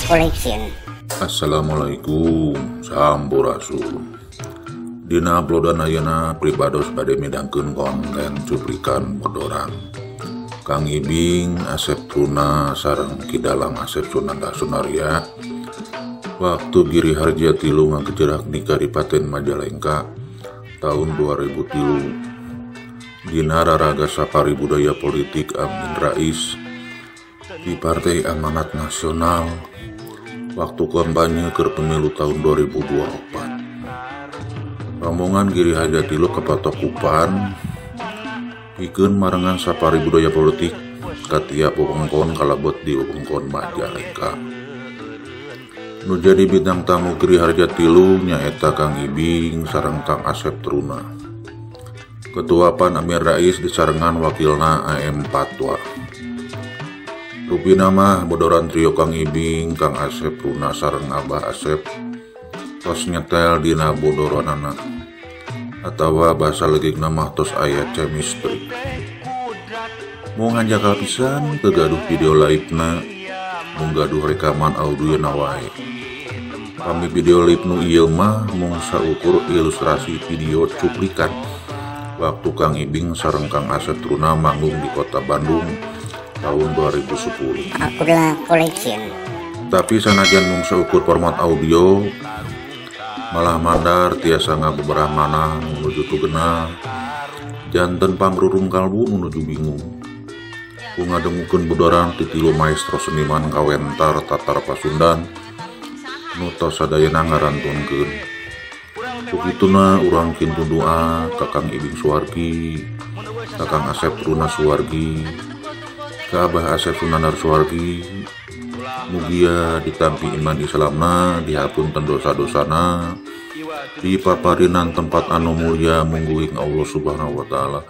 Collection. Assalamualaikum, sampurasun. Dina uploadan ayeuna pribados bade midangkeun konten cuplikan modoran Kang Ibing, Asep Truna sareng Kidalang Asep Sunanda Sunaria waktu Giri Harja Tilu ngakejerak di Kadipaten Majalengka tahun 2003 dina raraga Sapari Budaya Politik Amin Rais di Partai Amanat Nasional waktu kampanye ke pemilu tahun 2024. Rombongan Giri Harja Tilu kepatokupan pikeun marengan Sapari Budaya Politik katiap wewengkon kalabot di wewengkon Majalengka. Nu jadi bintang tamu Giri Harja Tilu nyaeta Kang Ibing sareng Kang Asep Truna. Ketuapan Amin Rais disarengan wakilna AM Patwa. Rupi nama bodoran trio Kang Ibing, Kang Asep Truna sareng Abah Asep tos nyetel dina bodoranana atawa bahasa legik nama tos aya chemistry. Mau ngajakal pisan kegaduh video live-na menggaduh rekaman audio wae. Kami video live nu ieu mah mung saukur ilustrasi video cuplikan waktu Kang Ibing sareng Kang Asep Truna manggung di kota Bandung tahun 2010. Akulah Collection. Tapi sanajan mung saukur format audio malah mandar tiasa ngabeberah mana menuju tugena janten pangrurung kalbu menuju bingung ku ngadengukeun bodoran titilu maestro seniman kawentar Tatar Pasundan nu tos sadayana ngarantunkeun begituna urang kintu doa ka Kang Ibing Suwargi, ka Kang Asep Truna Suwargi, ka Abah Asep Sunandar Suwargi, mugia ditampi iman Islamna, dihapunten dosa-dosana, dipaparinan tempat anu mulia mungguing Allah Subhanahu wa Ta'ala.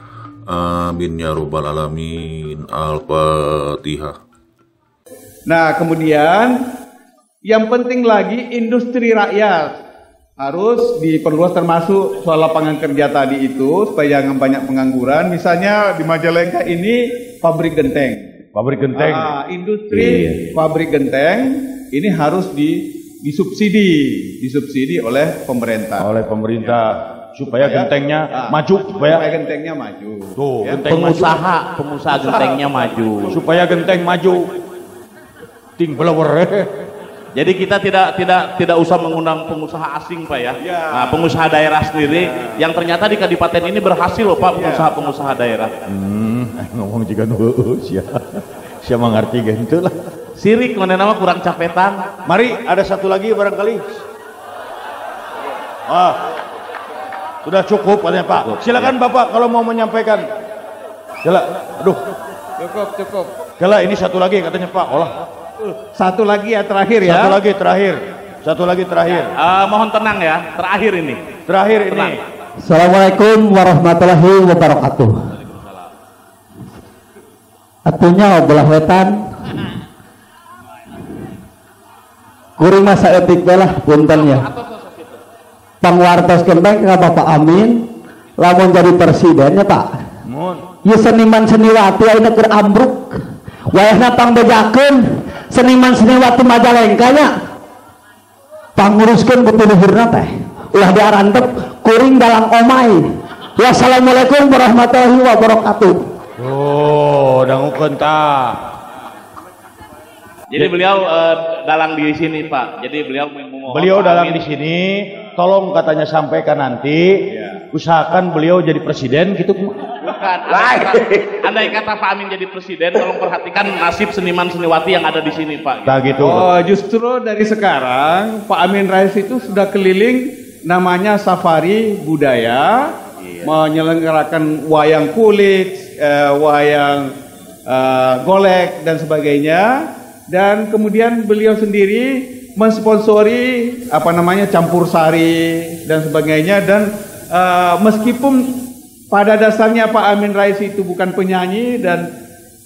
Amin ya robbal alamin. Al-Fatihah. Nah, kemudian yang penting lagi industri rakyat harus diperluas, termasuk soal lapangan kerja tadi itu supaya jangan banyak pengangguran. Misalnya di Majalengka ini pabrik genteng. Pabrik genteng. Industri pabrik genteng ini harus disubsidi oleh pemerintah. Supaya gentengnya maju, supaya gentengnya maju. Tuh, ya. pengusaha gentengnya maju. Supaya genteng maju. Ting blower. Jadi kita tidak usah mengundang pengusaha asing, Pak ya. Nah, pengusaha daerah sendiri yang ternyata di Kadipaten ini berhasil loh, Pak, pengusaha daerah. Ngomong juga siapa mengerti gitu lah. Sirik mana nama kurang capetan. Mari ada satu lagi barangkali. Sudah cukup katanya Pak. Silakan Bapak kalau mau menyampaikan. Cukup. Gala ini satu lagi katanya Pak. Satu lagi ya terakhir ya. Satu lagi terakhir. Mohon tenang ya. Terakhir ini. Assalamualaikum warahmatullahi wabarakatuh. Atunya belah wetan. Kuring masa etik belah punten ya. Pangwartos kembang ke Bapak Amin lamun jadi presidennya Pak. Ya seniman seniwati ayeuna keur ambruk. Wayahna pangbejakeun seniman seniwati Majalengka nya. Panguruskeun butuh luhurna teh. Ulah diarantep kuring dalang omai. Wassalamualaikum warahmatullahi wabarakatuh. Dangukeun tah. Jadi beliau dalang di sini Pak. Jadi beliau dalang di sini. Tolong katanya sampaikan nanti. Usahakan beliau jadi presiden gitu. Bukan. Andai kata Pak Amin jadi presiden, tolong perhatikan nasib seniman seniwati yang ada di sini Pak. Nah gitu. Justru dari sekarang Pak Amin Rais itu sudah keliling namanya Safari Budaya, menyelenggarakan wayang kulit, wayang golek dan sebagainya. Dan kemudian beliau sendiri mensponsori campur sari dan sebagainya. Dan meskipun pada dasarnya Pak Amin Rais itu bukan penyanyi dan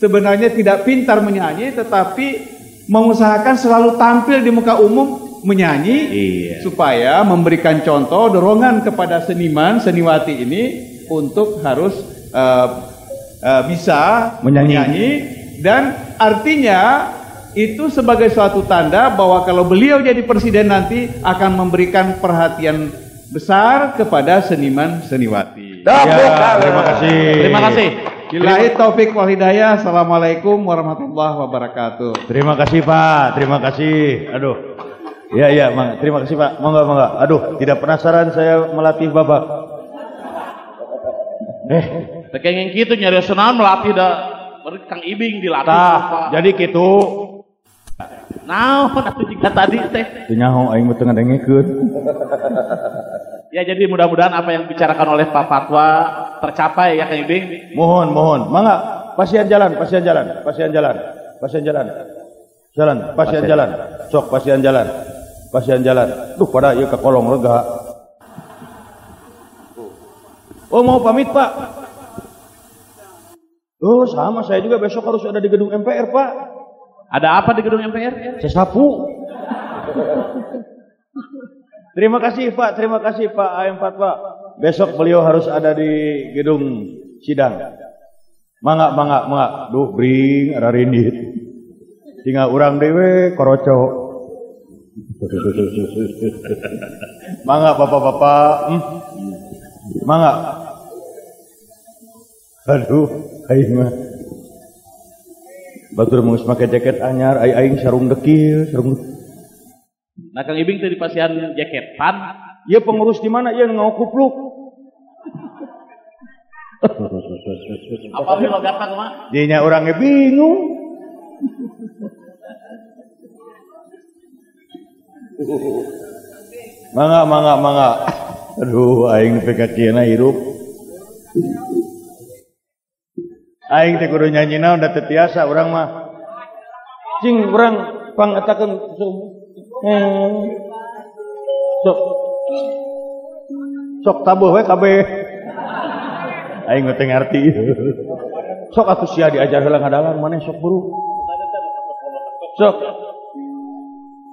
sebenarnya tidak pintar menyanyi, tetapi mengusahakan selalu tampil di muka umum menyanyi supaya memberikan contoh dorongan kepada seniman seniwati ini untuk harus bisa menyanyi. Dan artinya itu sebagai suatu tanda bahwa kalau beliau jadi presiden nanti akan memberikan perhatian besar kepada seniman seniwati. Ya, terima kasih. Terima kasih. Billahi taufik wal hidayah. Assalamualaikum warahmatullahi wabarakatuh. Terima kasih Pak, terima kasih. Aduh. Iya, terima kasih Pak. Monggo. Aduh, tidak penasaran saya melatih Bapak. Tekengeng gitu nyari senang melatih dah. Kang Ibing dilatih. Jadi gitu. Nah, atuh juga tadi teh. Teu nyaho aing mah teu ngadengkeun. Ya, jadi mudah-mudahan apa yang dibicarakan oleh Pak Fatwa tercapai ya Kang Ibing. Mohon. Mangga, pasien jalan. Sok pasien jalan. Duh, pada ieu ka kolong lega. Oh, mau pamit, Pak. Oh, sama saya juga besok harus ada di gedung MPR, Pak. Ada apa di gedung MPR? Saya sapu. Terima kasih Pak AM Fatwa. Besok beliau harus ada di gedung sidang. Mangga. Duh, bring ararindit. Tinggal urang dewe koroco. Mangga bapak-bapak. Mangga. Aduh, aing mah. Batur geus make jaket anyar, aing sarung dekil. Nah, Kang Ibing tadi pasien jaketan. Ieu pengurus di mana? Ieu ngaukupluk. Apa ge logatna mah? Dinya urang ge bingung. Mangga. Aduh, aing nepi ka kieuna hirup. Aing teh kudu nyanyi naon da teu tiasa urang mah. Cing urang pangetakeun sok tabuh we kabeh. Aing teh ngarti. Sok atuh sia diajar heula ngadalang maneh sok buru. Sok.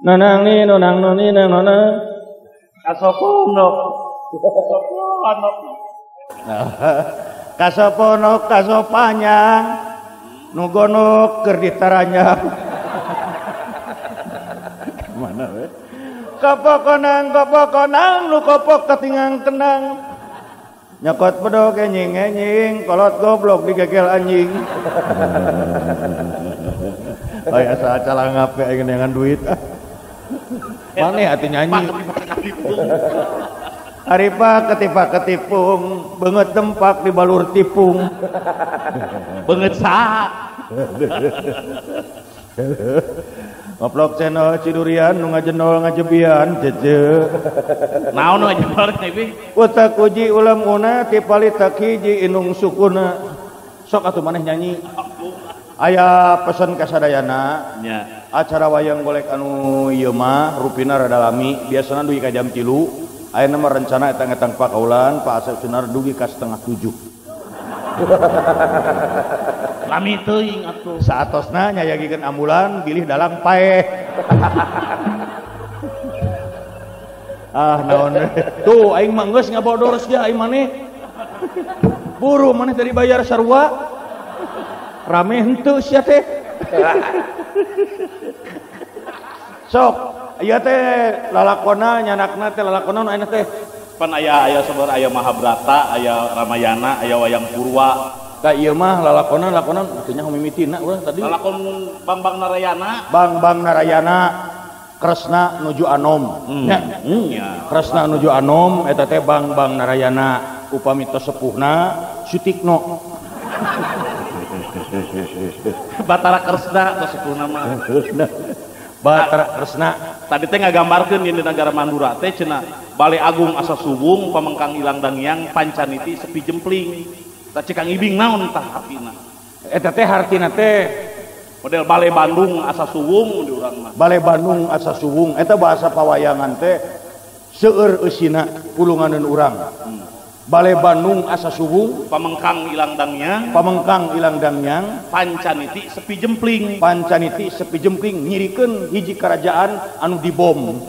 Nonang noni nona. Kasopono. Kasoponok kasopanyang nugonok keur ditaranyang. Mana we? Kopokonang nu kopok katingang kenang. Nyokot pedok enying kolot goblok digegel anjing. Aya asa calang ngape aing dengan duit. Maneh atuh nyanyi. Aripa ketipung, beungeut tempak di balur tipung. Beungeut saha? Ngoplok channel cidurian nu ngajenol ngajebian cece. Naon nu ngajenol Ibing? Utak uji ulam una ti palitak hiji inung sukuna. Sok atuh maneh nyanyi. Aya pesen ka sadayana. Nya. Acara wayang golek anu ieu mah rupina rada lami, biasana dugi ka jam 3. Ayeuna mah rencana etang-etang pakaulan, Pak Asep Sunar dugi ka 6:30. Lami teuing atuh. Saatosna nyayagikeun ambulan bilih dalang paeh. Naon tuh aing mah geus ngabodor sia aing maneh. Buru maneh tadi bayar sarua. Rame henteu sia teh. Sok, ieu teh lalakonna nyanakna teh lalakonna nu ayeuna teh. Pan aya sabar aya Mahabharata, aya Ramayana, aya Wayang Purwa. Da ieu mah lalakonna teu nya mimitina urang tadi. Lalakon Bambang Narayana. Bang Narayana Kresna nuju Anom. Nya. Kresna nuju Anom eta teh Bang Narayana upami tos sepuhna Sutikno. Batara Kresna tos sepuhna mah. Batara Kresna. Tadi teh ngagambarkeun di negara Mandura teh cenah Balai Agung Asa Suwung Pamengkang Ilang Dangyang Pancaniti Sepi Jempling. Tah cek Kang Ibing naon tah artina? Eta teh hartina teh model Balai Bandung Asa Suwung di urang mah. Balai Bandung Asa Suwung eta bahasa pawayangan teh seueur eusina pulunganeun urang. Balai Bandung Asa Suwung Pamengkang Ilang Dangyang Pancaniti Sepi Jempling nyirikeun hiji kerajaan anu dibom.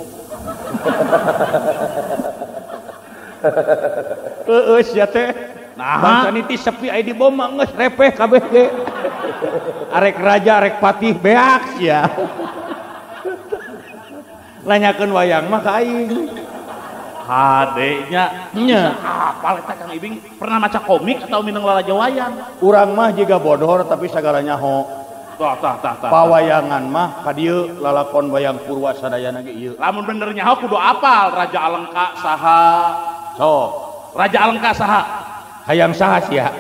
Sia teh Nah, bangsa niti sepi aya di boma geus repeh kabeh ge. Arek raja arek patih beak sia. Nanyakeun wayang mah ka aing. Hadenya nya apal eta Kang Ibing pernah maca komik atau mineng lalaja wayang? Urang mah jiga bodor tapi sagalanya ho. Tah. Pawayangan mah ka dieu lalakon wayang purwa sadayana ge ieu. Lamun bener nyaho kudu apal Raja Alengka saha. Sok. Raja Alengka saha? Hayang saha sia?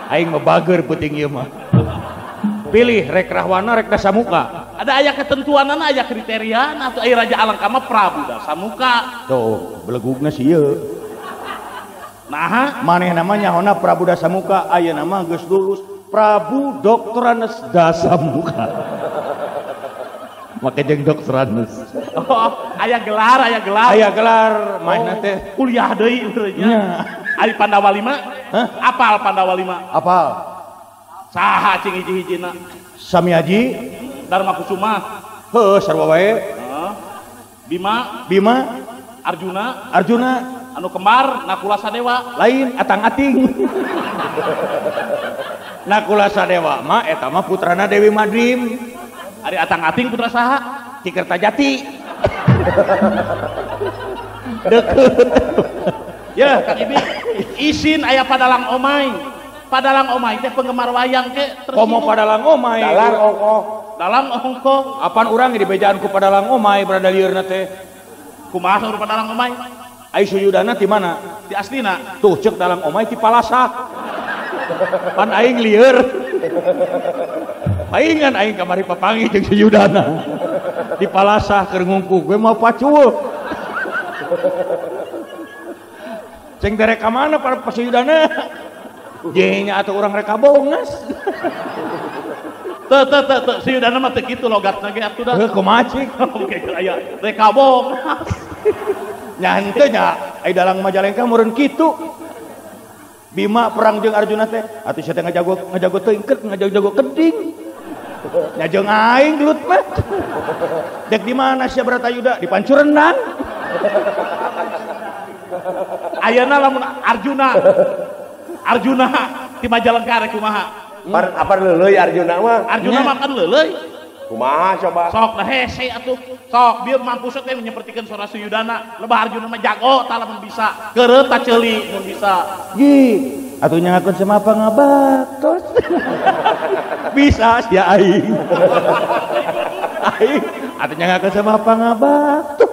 Aing mah bager peuting ieu mah. Pilih rek Rahwana rek Dasamuka. Ada aya ketentuanana aya kriteriana atuh aya Raja Alengka mah Prabu Dasamuka. Tuh, belegugna si ieu. Nah, maneh namanya hona Prabu Dasamuka, aya nama geus lulus Prabu Doktoranes Dasamuka. Make jeung Doktoranes. oh, aya gelar. Aya gelar, main teh kuliah deui nya. Ari Pandawa 5? Hah? Apal Pandawa 5? Apal? Saha cing hiji-hijina? Sami Haji, Dharma Kusuma. heuh sarua wae. Bima, Arjuna, anu kembar Nakula Sadewa. lain Atang Ating. Nakula Sadewa mah eta mah putrana Dewi Madrim. Ari Atang Ating putra saha? Ti Kertajati. Ya, Kang Ibi, isin aya Padalang Omay. Padalang Omay teh penggemar wayang ke Komo Padalang Omay. Dalang ongko. Apaan urang di bejaan ku Padalang Omay berada lieur teh. Kumaha saur Padalang Omay? Ai suyudana ti mana? Di aslina. Tuh cek Dalang Omay ti Palasak. Pan aing lieur. Paingan aing kamari papangi jeung suyudana. Di Palasak keur ngungkuk gue mau pacul. Ceng derek ka mana para pasuyudana? Jenya atau orang reka bongas. Teu suyudana mah teu kitu logatna ge atuh dah. Kumaha cik? Oke aya reka bongas. Nya henteu nya ai dalang Majalengka meureun kitu. Bima perang jeung Arjuna teh atuh sia teh ngajago teuingkeut ngajago keding. Nya jeung aing gelut mah. Dek di mana sia Bratayuda? Di Pancurenang. Ayeuna lamun Arjuna di Majalengka rek kumaha? Apa leuleuy Arjuna mah? Arjuna mah kan leuleuy. Kumaha coba? Sok da hese atuh. Sok bieu mampus teh nyepertikeun sora Suyudana. Lebah Arjuna mah jago tah lamun bisa. Keureut tah ceuli mun bisa. Gi, atuh nyangakeun semapa ngabatos. Bisa sia aing. Aing atuh nyangakeun semapa ngabatos.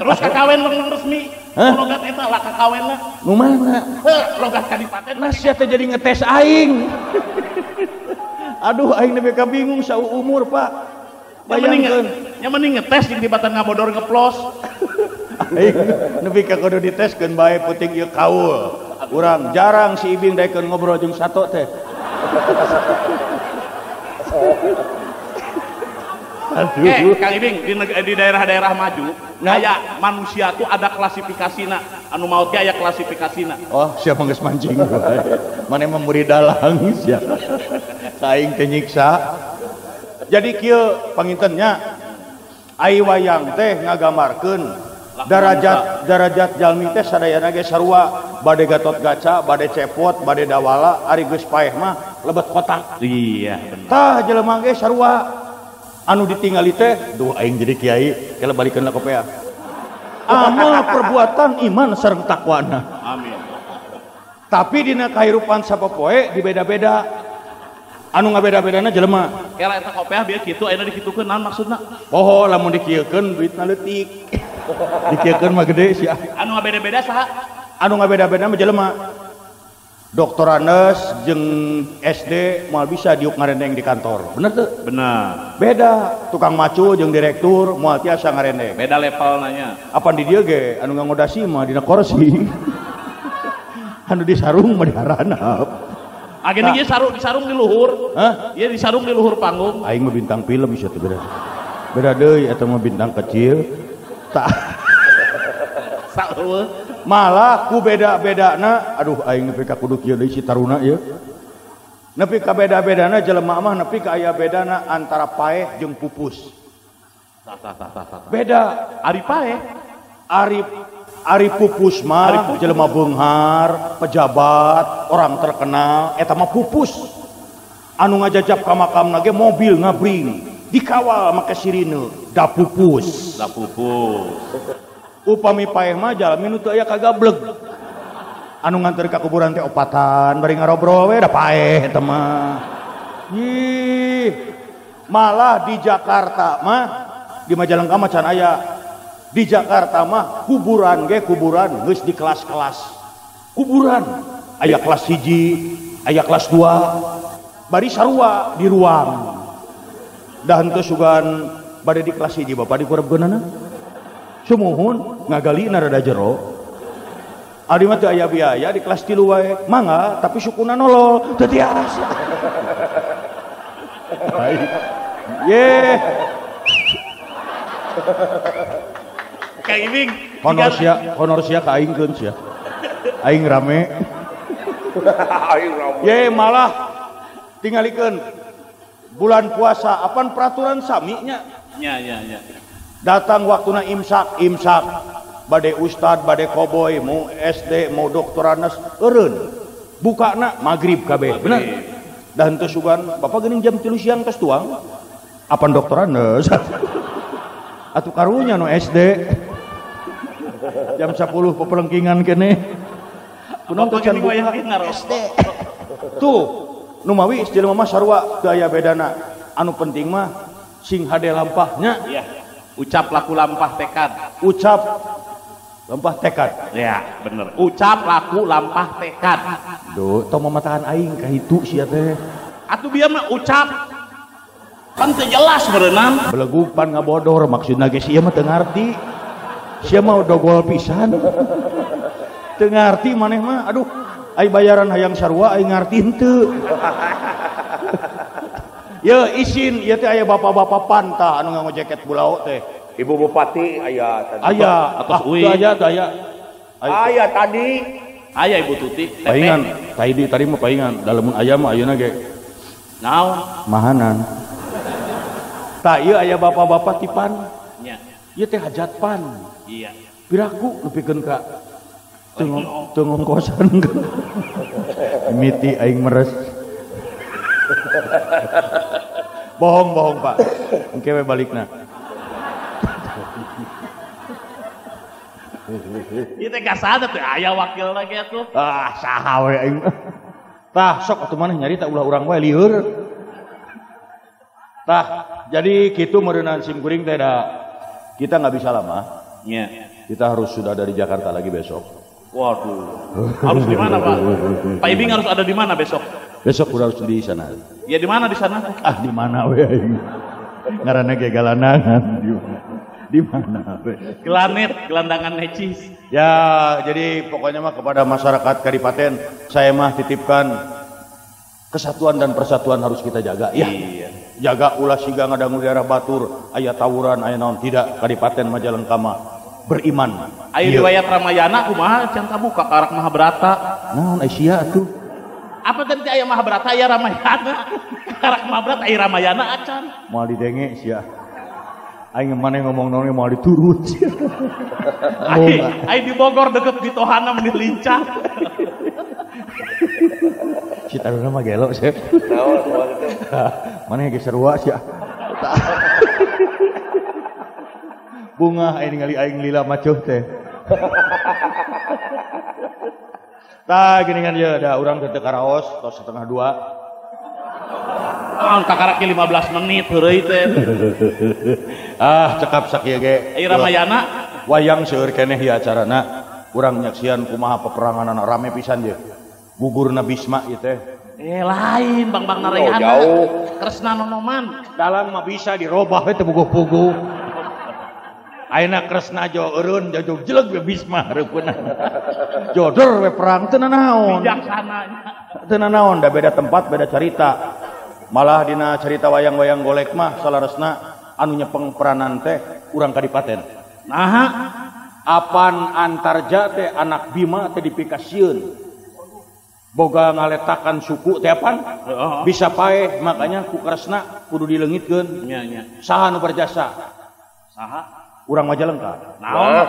Terus kakawen leung resmi. Logat eta lah kakawen lah. Nu mana? Logat kadipaten. Nah sia teh jadi ngetes aing. Aduh aing nepi ka bingung saumur, Pak. Bayangkeun. Nya mending ngetes jeung tibatan ngabodor ngeplos. Aing nepi ka kudu diteskeun bae peuting ieu kaul. Urang jarang si Ibing daekeun ngobrol jeung sato teh. Aduh. Kang Ibing di daerah-daerah maju, aya manusia tuh ada klasifikasina. Anu maut ge aya klasifikasina. Oh, siapa geus mancing bae. Mane memberi dalang sia. Saing teh nyiksa. Jadi kieu pangintennya ai wayang teh ngagambarkeun darajat jalmi teh sadayana ge sarua, bade Gatot Kaca, bade cepot, bade dawala, ari geus paeh mah lebet kotak. Iya, bener. Tah jelema ge sarua anu ditinggali teh duh aing jadi kiai kela balikeun ka kopea. Amal perbuatan iman sareng takwana. Amin. Tapi dina kahirupan sapopoe dibeda-beda. Anu ngabeda-bedana jelema. Kela eta kopiah bieu kitu ayeuna dikitukeun naon maksudna? Poho lamun dikieukeun duitna leutik. Dikieukeun mah gede sia. Anu ngabeda-beda saha? Anu ngabeda-beda mah jelema. Doktoranes jeung SD moal bisa diuk ngarendeng di kantor. Bener tuh? Bener. Beda. Tukang macu jeung direktur moal tiasa ngarendeng. Beda level nanya. Apa di dieu ge anu ngangodasi mah dina kursi. Anu disarung mah diharanap. Agen ieu disarung di luhur. Hah? Ieu disarung di luhur panggung. Aing mah bintang film ieu teh beda. Beda deui eta mah bintang kecil. Tak. Saeueuh. Malah ku beda-bedana aduh aing nepi ka kudu kieu deui si taruna ieu. Nepi ka beda-bedana jelema mah nepi ka aya bedana antara paeh jeung pupus. Tah. Beda. Ari paeh, Ari Ari pupus mah jelema beunghar, pejabat, orang terkenal eta mah pupus. Anu ngajajab ka makamna ge mobil ngabring, dikawal make sirine, da pupus. Da pupus. Upami paeh mah jalmi nu teu aya kagableg. Anu nganter ka kuburan teh opatan, bari ngarobro we da paeh eta mah. Malah di Jakarta mah di Majalengka mah can aya. Di Jakarta mah kuburan geus di kelas-kelas. Kuburan aya kelas 1, aya kelas 2. Bari sarua di ruang. Da henteu sugan bade di kelas 1 Bapak dikurebgeunana. Sumuhun ngagalina rada jero. Ari mah teu aya biaya di kelas 3 wae. Mangga tapi sukuna nolol teu tiasa. Ye. Kang Ibing honor sia ka aing keun sia. Aing rame. Ye malah tingalikeun bulan puasa apan peraturan sami nya. Ya. Datang waktuna imsak bade ustad bade koboy mau SD mau doktoranes eureun. Bukana magrib kabeh bener. Da henteu sugan Bapak geuning jam 3 siang tos tuang. Apan doktoranes. Atuh karunya nu SD. Jam 10 pepelengkingan kene. Kunaon teh can SD. Tuh, nu mawi jelema mah sarua teu aya bedana. Anu penting mah sing hade lampahnya. Iya. Ucap laku lampah tekad. Ucap lampah tekad. Ya, bener. Ucap laku lampah tekad. Duh, tong mamatahan aing ka hitu sia teh. Atuh bieu mah ucap kan teu jelas berenang. Belegug pan ngabodor maksudna ge sia mah teu ngarti. Sia mah dogol pisan. Teu ngarti maneh mah. Aduh, ai bayaran hayang sarua ai ngarti henteu. Ye isin ieu teh aya bapak-bapak pantah anu ngangojeket bulau teh. Ibu Bupati aya tadi. Aya atos Uwi. aya. Aya tadi. Aya Ibu Tuti. Paingan, tadi mah paingan. Dalamun aya mah ayeuna ge Naon? mahanan. Tah ieu aya bapak-bapak tipan. Nya. Ieu teh hajat pan. Iya. Piraku nepikeun ka teu ngongkosan. Miti aing meres. Bohong Pak. Engke we balikna. Ieu teh gasana teh aya wakil lagi atuh. Saha we aing. Tah sok atuh maneh nyarita ulah urang wae lieur. Tah jadi kitu meureunaan sim kuring teh da kita nggak bisa lama. Nya. Kita harus sudah dari Jakarta lagi besok. Waduh. Harus di mana, Pak? Pak Ibing harus ada di mana besok? Besok udah harus di sana. Ya di mana di sana? Di mana we aing. Ngaranna ge galanangan. Di mana we? Gelandangan necis. Ya, jadi pokoknya mah kepada masyarakat Kadipaten saya mah titipkan kesatuan dan persatuan harus kita jaga. Ya. Iya. Jaga ulah siga ngadangu daerah batur, aya tawuran, aya naon tidak. Kadipaten Majalengka mah beriman. Aya riwayat Ramayana kumaha can kabuka karak Mahabharata. Naon sia atuh? Apa tadi aya Mahabharata aya Ramayana? Karak Mahabharata aya Ramayana acan. Moal didenge sia. Aing maneh ngomong naon moal diturut sia. Ai di Bogor deket di Tohana meni lincah. Si taruna mah gelo sep. Maneh ge sarua sia. Bunga aing ningali aing lila macuh teh. Tah geuningan ye da urang teh karaos tos 1:30. Naon kakarak 15 menit heureuy teh. Cekap sakieu ge. Ai Ramayana Wayang seueur keneh ieu acarana. Urang nyaksian kumaha peperangan rame pisan ye. Gugurna Bisma ieu teh. Lain Bang Narayana. Jauh. Kresna nonoman. Dalang mah bisa dirobah we teh puguh-puguh. Ayeuna Kresna jo eureun jojog jeleg we Bisma reupeuna. Jodor we perang teu nanaon. Bijaksananya. Teu nanaon da beda tempat beda carita. Malah dina carita wayang-wayang golek mah salaresna anu nyepeng peranan teh urang Kadipaten. Naha? Apan Antarja teh anak Bima teh dipikasieun. Boga ngaletakan suku teh apan? Bisa paeh makanya ku Kresna kudu dileungitkeun. Nya. Saha nu berjasa? Saha? Urang Majalengka. Naon?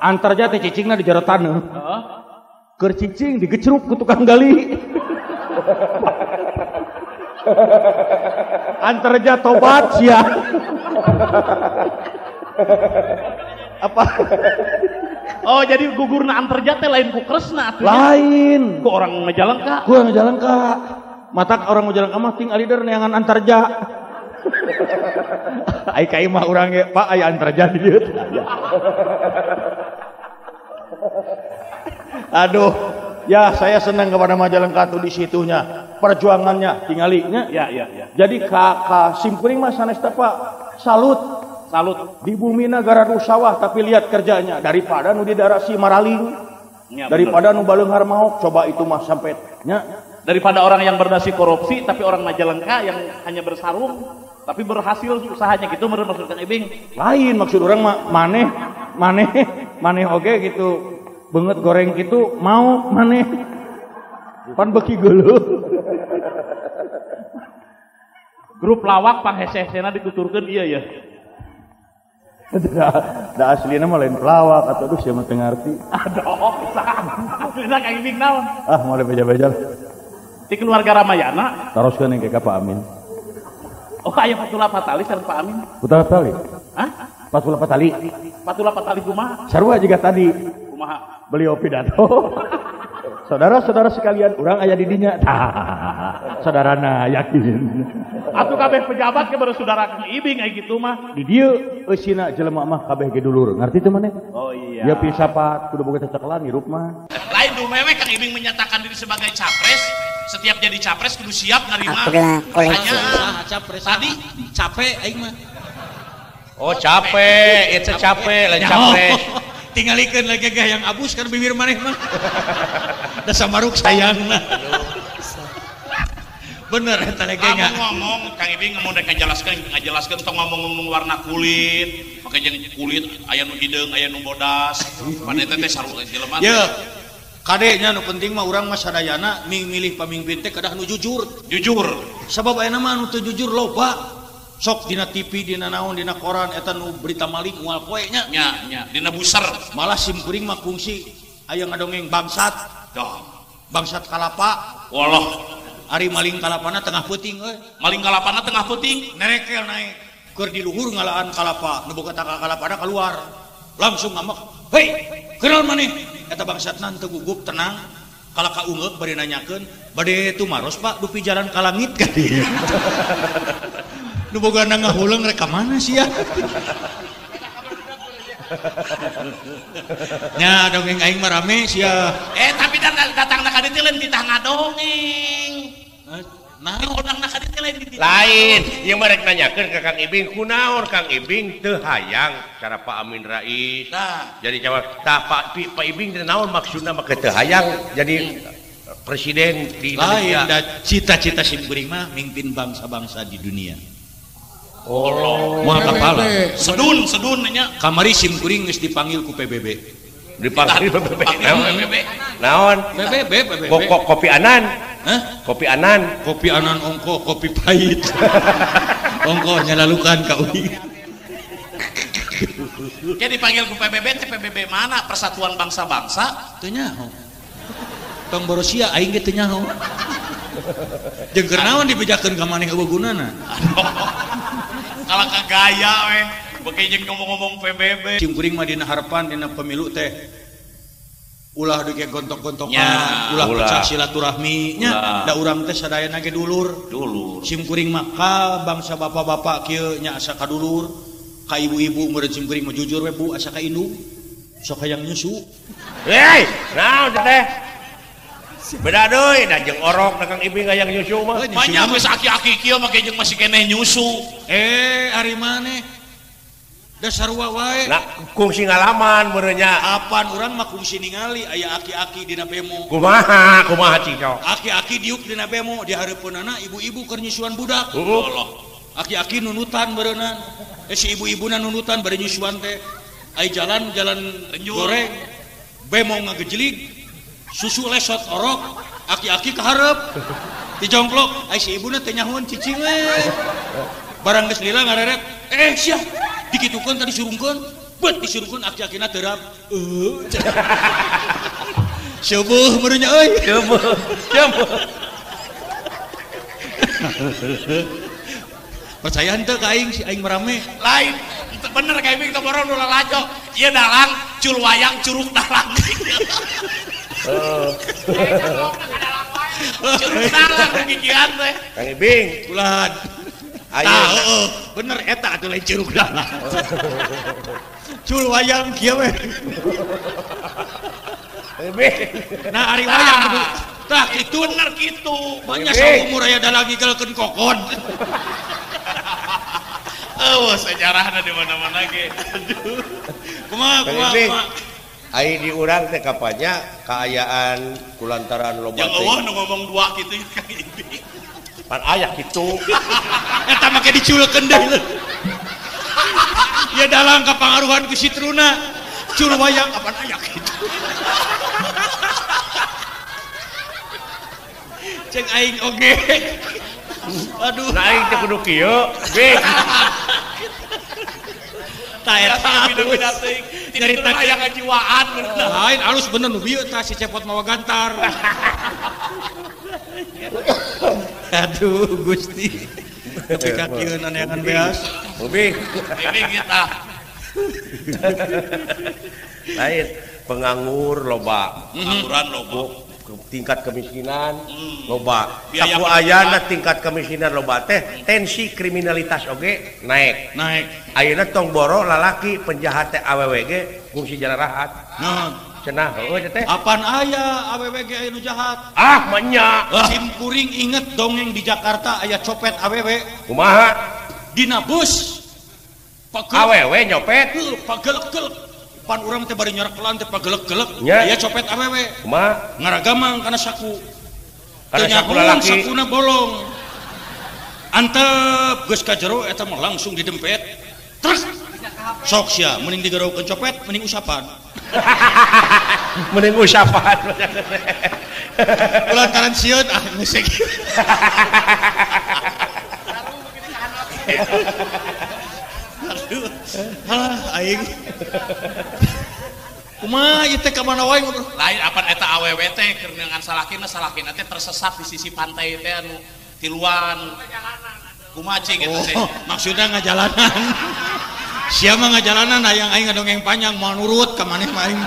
Antarja teh cicingna di jero taneuh. Heeh. Keur cicing digecruk ku tukang gali. Antarja tobat sia. Apa? Oh, jadi gugurna antarja teh lain ku kresna atuh. Lain. Ku orang Majalengka. Ku Majalengka. Mata orang Majalengka mah ting alider neangan antarja. Ai kai mah urang ge, Pak aya antarja di dieu. Aduh, ya saya senang kepada Majalengka tuh di situnya. Perjuangannya tingalinya. Ya. Jadi ka simkuring mah sanes teh Pak, salut di bumi negara nu sawah tapi lihat kerjanya daripada nu di daerah si Maraling. Ya, daripada nu Baleunghar Maok, coba itu mah sampai nya. Daripada orang yang berdasi korupsi tapi orang Majalengka yang hanya bersarung tapi berhasil usahanya gitu menurut maksud Kang Ibing. Lain maksud orang mah maneh oge gitu. Beungeut goreng gitu mau maneh. Pan beki geuleuh. Grup lawak panghese-hesena dituturkeun ieu ya. Da aslina mah lain pelawak atau aduh sia mah teu ngarti. Aduh, aslina Kang Ibing naon? Ah, moal beja-beja. Di keluarga Ramayana. Taroskeun ke Pak Amin. Oh, aya Fatula Fatali sareng Pak Amin. Fatula Fatali? Hah? Fatula Fatali. Fatula Fatali kumaha? Sarua juga tadi. Kumaha? Beliau pidato. Saudara-saudara sekalian, urang aya di dinya. Saudarana yakin. Atuh kabeh pejabat ke baru saudara Kang Ibing aya gitu mah. Di dieu eusina jelema mah kabeh ge dulur. Ngarti teu maneh? Oh iya. Ya filsafat kudu boga cecekelan hirup mah. Lain dumewe Kang Ibing menyatakan diri sebagai capres. Setiap jadi capres kudu siap nerima. Hanya capres. Tadi capek aing mah. Oh capek, itu capek, lain capres. Tingalikeun lagi yang abus kan bibir maneh mah. Da samaruk sayangna. Bener eta lagi ngomong Kang Ibing ngomong rek ngajelaskeun tong ngomong warna kulit, make jeung kulit aya nu hideung, aya nu bodas. Pada teh sarua jelema. Ya. Kadenya nu penting mah urang mah sadayana milih pamimpin teh kedah nu jujur. Jujur. Sabab ayeuna mah nu teu jujur loba. Sok dina TV, dina naon, dina koran eta nu berita maling moal poe nya. Nya, dina buser. Malah simkuring mah kungsi aya ngadongeng bangsat. Bangsat kalapa. Walah, ari maling kalapana tengah peuting euy. Maling kalapana tengah peuting, nerekel naik. Keur di luhur ngalaan kalapa, nu boga taka kalapana keluar. Langsung ngambek. Hei, kenal maneh? Eta bangsatna teu gugup tenang. Kala kaungeuk bari nanyakeun, bade tumaros Pak dupi jalan ka langit ka dieu. Nu boga ngahuleung rek ka mana sia? Nya dongeng aing mah rame sia. Tapi datangna ka dieu teh lain ditah ngadongeng. Nah, urangna ka dieu lain ditah. Lain, ieu mah rek nanyakeun ka Kang Ibing kunaon Kang Ibing teu hayang cara Pak Amin Rais. Nah, jadi jawab tah Pak Ibing teh naon maksudna mah teu hayang jadi presiden di Indonesia. Lain da cita-cita simkuring mah mimpin bangsa-bangsa di dunia. Oh, moal kapala. Sedun nya. Kamari simkuring geus dipanggil ku PBB. Dipanggil PBB. Naon? PBB. Kopi anan. Hah? Kopi anan. Kopi anan ongko, kopi pahit. Ongko nyalalukan ka uing. Jadi dipanggil ku PBB teh PBB mana? Persatuan Bangsa-Bangsa? Teu nyaho. Tong Borosia aing ge teu nyaho. Jeung keur naon dibejakeun ka maneh eueugunana? Kalau kagaya weh, beuki jeung ngomong-ngomong PBB. Simkuring mah dina harapan dina pemilu teh ulah dike gontok-gontokan, ulah pecah silaturahmi nya, da urang teh sadayana ge dulur. Simkuring mah ka bangsa bapak-bapak kieu nya asa ka dulur, ka ibu-ibu meureun simkuring mah jujur we Bu asa ka indung. Sok hayang nyusu. Hei, naon teh? Beda deui da jeung orok da Kang Ibing hayang nyusu mah. Banyak geus aki-aki kieu make jeung masih keneh nyusu. Ari maneh? Da sarua wae. Nah, kungsi ngalaman meureun nya. Apaan urang mah kungsi ningali aya aki-aki dina bemo. Kumaha cicok. Aki-aki diuk dina bemo di hareupeunana ibu-ibu keur nyusuan budak. Aki-aki nunutan beureunan. Si ibu-ibuna nunutan bari nyusuan teh. Ai jalan goreng. Bemo ngagejlig. Susu lesot orok, aki-aki kaharep, dijongklok, ai si ibuna teh nyahoan cicing we. Barang geus lila ngareret, sia, dikitukeun tadi surungkeun, bet disuruhkeun aki-akina terap subuh merenya euy Subuh. percaya henteu ka aing si aing merame Lain bener kayak bing teboro nu lalajo. Ieu dalang cul wayang curug dalang. Curug dalang pikiran teh. Kang Ibing. bulan Ayo. bener eta atuh lain curug dalang cul wayang kieu we Kang Ibing. nah ari wayang kudu tah kitu Bener gitu. banyak saumur aya dalang gigelkeun kokon Sejarahnya di mana-mana ge. kumaha Kang Ibing. Ai di urang teh kapanya kaayaan kulantaran loba Yang eueuh nu ngomong dua gitu ya Kang Ibing. pan aya kitu. eta make diculkeun deui ya dalang kapangaruhan ku Citruna cul wayang apaan aya kitu ceng aing oge aduh Nah aing teh kudu kieu. Bing. tah eta Beda-beda teuing. Tidak aya kejiwaan. lain alus bener nu bieu tah si cepot mawa gantar aduh Gusti tapi kakieun aneangan beas Bing. Ibing kita. Lain penganggur loba. Pengangguran loba. Tingkat kemiskinan loba. Biaya Saku ayana tingkat kemiskinan loba teh tensi kriminalitas oge naik. Ayeuna tong boro lalaki penjahat teh awewe ge kungsi jalan rahat. nah Cenah heueuh teh. apaan aya awewe ge aya nu jahat Ah menya. sim kuring inget dongeng di Jakarta aya copet awewe Kumaha? dina bus Awewe nyopet. pagelek-gelek pan urang teh bari nyorekelan teh pagelek-gelek Nya. aya copet awewe Kumaha? ngaragamang kana saku Kana Teu saku nyahoan lalaki. sakuna bolong antep geus ka jero eta mah langsung didempet terus sok sia mending digereukeun copet mending usapan Mending usapan. lantaran sieun ngesek aduh halah aing kumaha ieu teh ka mana wae ngobrol Lain apa eta awewe teh keur dengan salakina teh tersesat di sisi pantai teh anu tiluan. Kumaha cing eta teh? oh maksudnya ngajalanan sia mah ngajalanan hayang aing ngadongeng panjang mau nurut ka maneh mah aing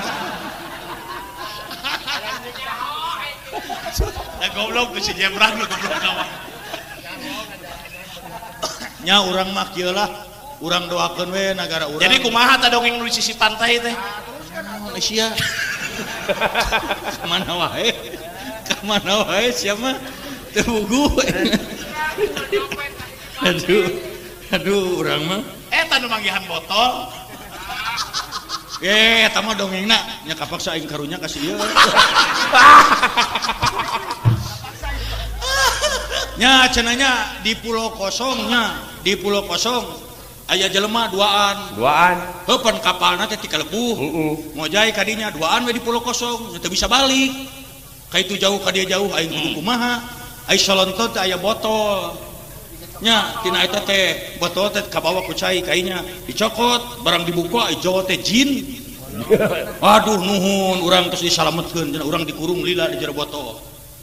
Da goblok ku si Jembrang nu goblok kawan. nya urang mah kieu lah urang doakeun we nagara urang Jadi kumaha ta dongeng nu di sisi pantai teh? Malaysia kemana wae siapa terbugu aduh orang mah Eta nu manggihan botol. eta mah dongengna nya kapaksa aing karunya kasih ieu nya cenanya di pulau kosong aya jelema duaan heupeun kapalna teh ti kalebuh ngojay kadinya duaan we di pulau kosong teu bisa balik ka itu jauh ka dia jauh aing kudu kumaha ai salontot teh aya botol nya tina eta teh botol teh kabawa ku cai kainya dicokot barang dibuka ai jawa teh jin aduh nuhun urang terus disalametkeun cenah urang dikurung lila di jero botol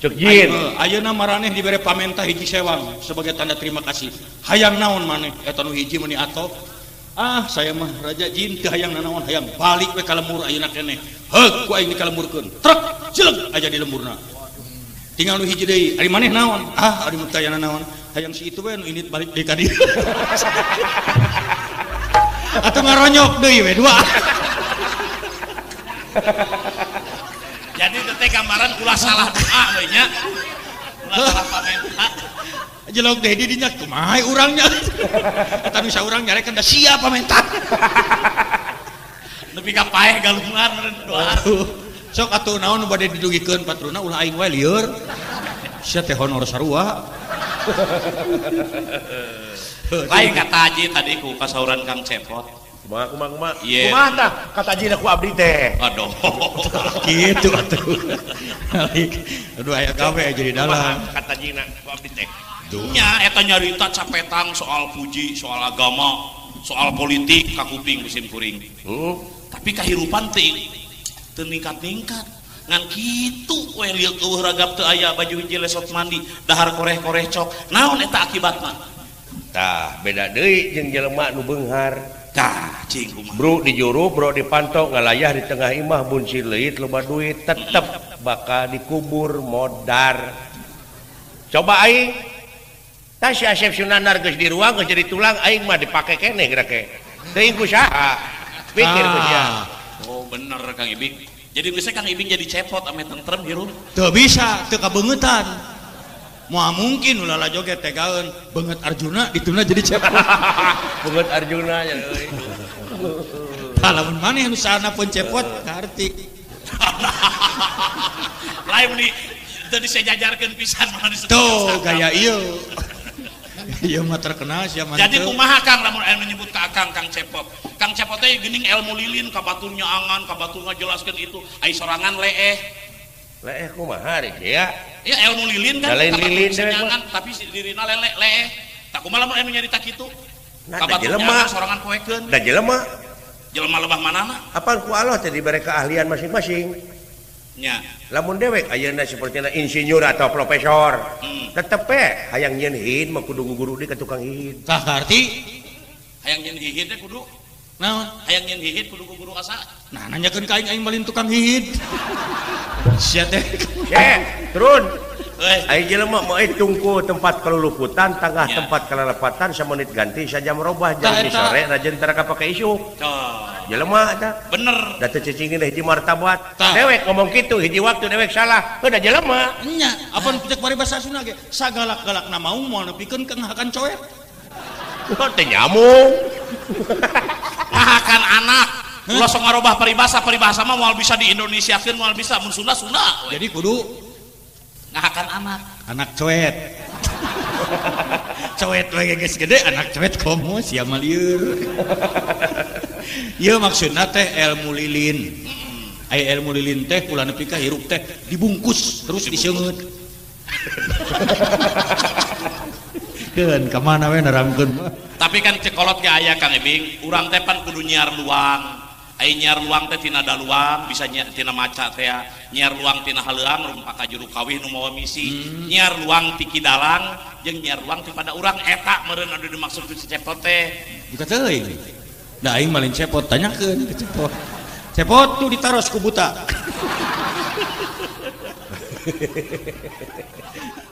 Cek jin. ayeuna maraneh dibere pamenta hiji sewang sebagai tanda terima kasih. Hayang naon maneh eta nu hiji meuni atop. Ah, saya mah raja jin teu hayang naon, hayang balik we ka lembur ayeuna keneh. Heug ku aing dikalemurkeun. Trek jeleg aja di lemburna. Tinggal nu hiji deui, ari maneh naon? Ah, ari mutayana naon? Hayang si itu we nu init balik deui ka dieu. Atuh ngaronyok deui we dua. Jadi teh gambaran ulah salah doa we nya. Ulah salah pamenta. Jelog deh di dinya kumaha urangnya. Eta nu saurang nyarekeun da sia pamenta. Nepi ka paeh galungan doa. Sok atuh naon nu bade didugikeun patruna ulah aing wae lieur. Sia teh honor sarua. Lain kata Haji tadi ku kasauran Kang Cepot. Kumaha. Iya. Kumaha tah kata jina ku abdi teh. Aduh. Gitu atuh. Aduh aya gawe jadi dalang. Kata jina ku abdi teh. Nya eta nyarita capetang soal puji, soal agama. soal politik kakuping musim kuring. Tapi kahirupan teh ningkat-ningkat ngan kitu we lieu eueuh ragap teu aya baju hiji lesot mandi dahar koreh-koreh cok naon eta akibatna tah beda deui jeung jelema nu beunghar tah cing kumaha bro di juru bro dipantau ngalayah di tengah imah buncit leuit loba duit tetep bakal dikubur modar coba aing tah si Asep Sunandar geus di ruang geus jadi tulang aing mah dipake keneh geura ke teuing kusaha pikir geus ya oh bener Kang Ibing jadi bisa Kang Ibing jadi cepot ame tentrem hirup teu bisa teu kabeungetan moal mungkin ulah joget tegaeun beungeut Arjuna dituna jadi cepot beungeut Arjuna nya euy lamun maneh nu sahana pun cepot kartik lain di teu disejajarkeun pisan mah tuh gaya ieu iya mah terkenal sia mah jadi kumaha Kang lamun aya menyebut ka Akang Kang Cepot Kang Cepot teh geuning ilmu lilin ka batur nyaangan ka batur ngajelaskeun itu ai sorangan leeh kumaha rek ya ya ilmu lilin kan lain lilin nyaangan tapi dirina leeh tak kumaha lamun aya nyarita kitu ka batur jelema sorangan poekeun da jelema lebah manana apaan ku Allah teh dibere keahlian masing-masing nya lamun dewek ayeuna sapertina insinyur atau profesor tetep hayang nyeun hid mah kudu guru di ka tukang hid tah arti hayang nyeun hihit teh kudu naon hayang nyeun hihit kudu ku guru asa nah nanyakeun ka aing malin tukang hihit sia teh turun ai jelema mah tungku tempat keluluputan tangah tempat kelelepatan samenit ganti sajam robah jam di sore rajin tara kapake isu jelema eta bener da teu cicingin hiji martabat dewek ngomong kitu hiji waktu dewek salah da jelema nya apaan cek bari basa Sunda ge sagalak-galakna maung moal nepikeun ka ngahakan coet kok teh nyamung ngahakan anak ulah sok ngarobah peribahasa mah moal bisa di Indonesiakeun moal bisa mun Sunda jadi kudu ngahakan anak coet coet lagi geus gede anak coet komo sia mah lieur ieu maksudna teh ilmu lilin aya ilmu lilin teh kula nepi ka hirup teh dibungkus terus diseungeut keun ka mana we nerangkeun tapi kan cekolot ge aya Kang Ibing urang teh pan kudu nyiar luang ai nyiar luang teh tina daluang bisa tina maca teh nyiar luang tina haleuang rumpa ka juru kawih nu mawa misi nyiar luang ti kidalang jeung nyiar luang ti pada urang eta meureun anu dimaksud ku Cepot teh buka teuing da aing malin Cepot tanyakeun ke Cepot tuh ditaros ku buta